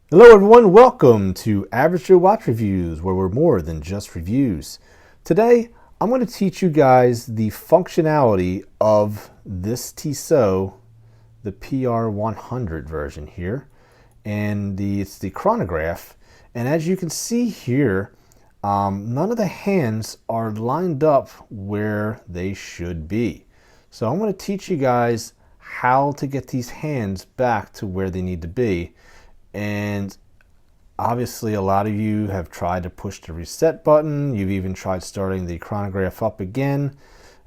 Hello everyone, welcome to Average Joe Watch Reviews, where we're more than just reviews. Today, I'm going to teach you guys the functionality of this Tissot, the PR100 version here, and it's the chronograph. And as you can see here, none of the hands are lined up where they should be. So I'm going to teach you guys how to get these hands back to where they need to be. And obviously a lot of you have tried to push the reset button. You've even tried starting the chronograph up again.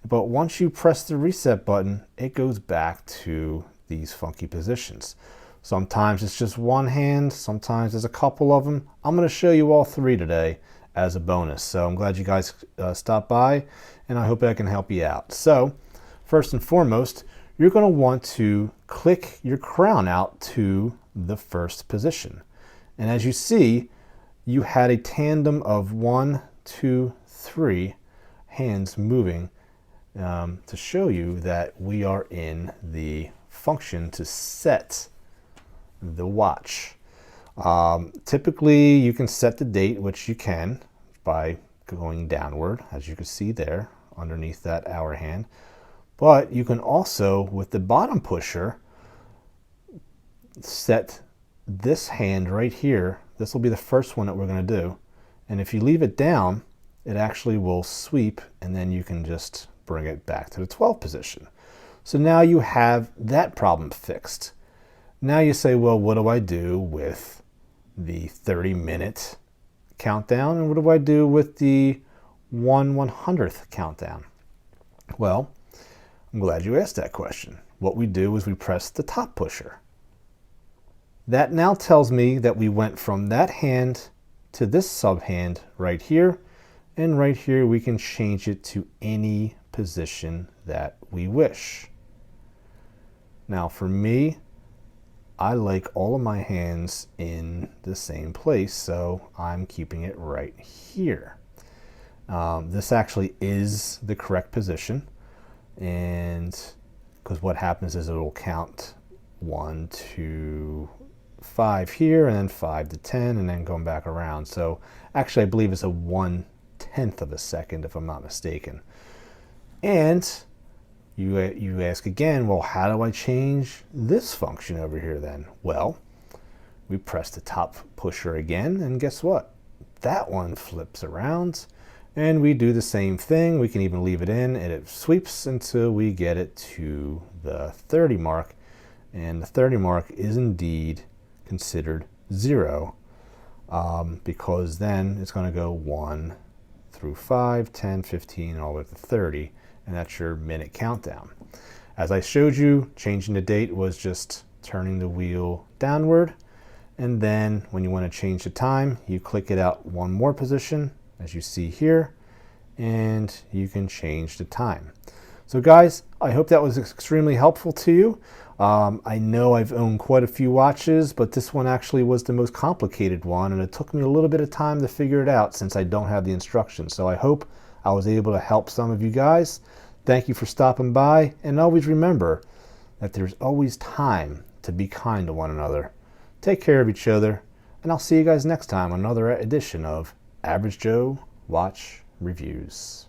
But once you press the reset button, it goes back to these funky positions. Sometimes it's just one hand, sometimes there's a couple of them. I'm going to show you all three today as a bonus. So I'm glad you guys stopped by, and I hope I can help you out. So first and foremost, you're going to want to click your crown out to the first position. And as you see, you had a tandem of 1, 2, 3 hands moving to show you that we are in the function to set the watch. Typically, you can set the date, which you can by going downward, as you can see there underneath that hour hand. But you can also, with the bottom pusher, set this hand right here. This will be the first one that we're going to do. And if you leave it down, it actually will sweep, and then you can just bring it back to the 12th position. So now you have that problem fixed. Now you say, well, what do I do with the 30-minute countdown? And what do I do with the 1/100th countdown? Well, I'm glad you asked that question. What we do is we press the top pusher. That now tells me that we went from that hand to this sub hand right here, and right here we can change it to any position that we wish. Now for me, I like all of my hands in the same place, so I'm keeping it right here. This actually is the correct position, and because what happens is it will count 1 to 5 here, and then 5 to 10, and then going back around. So actually I believe it's a 1/10 of a second, if I'm not mistaken. And you ask again, well, how do I change this function over here then? Well, we press the top pusher again, and guess what? That one flips around, and we do the same thing. We can even leave it in, and it sweeps until we get it to the 30 mark. And the 30 mark is indeed considered 0, because then it's going to go 1 through 5, 10, 15, all the way up to 30, and that's your minute countdown. As I showed you, changing the date was just turning the wheel downward, and then when you want to change the time, you click it out one more position, as you see here, and you can change the time. So guys, I hope that was extremely helpful to you. I know I've owned quite a few watches, but this one actually was the most complicated one, and it took me a little bit of time to figure it out since I don't have the instructions. So I hope I was able to help some of you guys. Thank you for stopping by, and always remember that there's always time to be kind to one another. Take care of each other, and I'll see you guys next time on another edition of Average Joe Watch Reviews.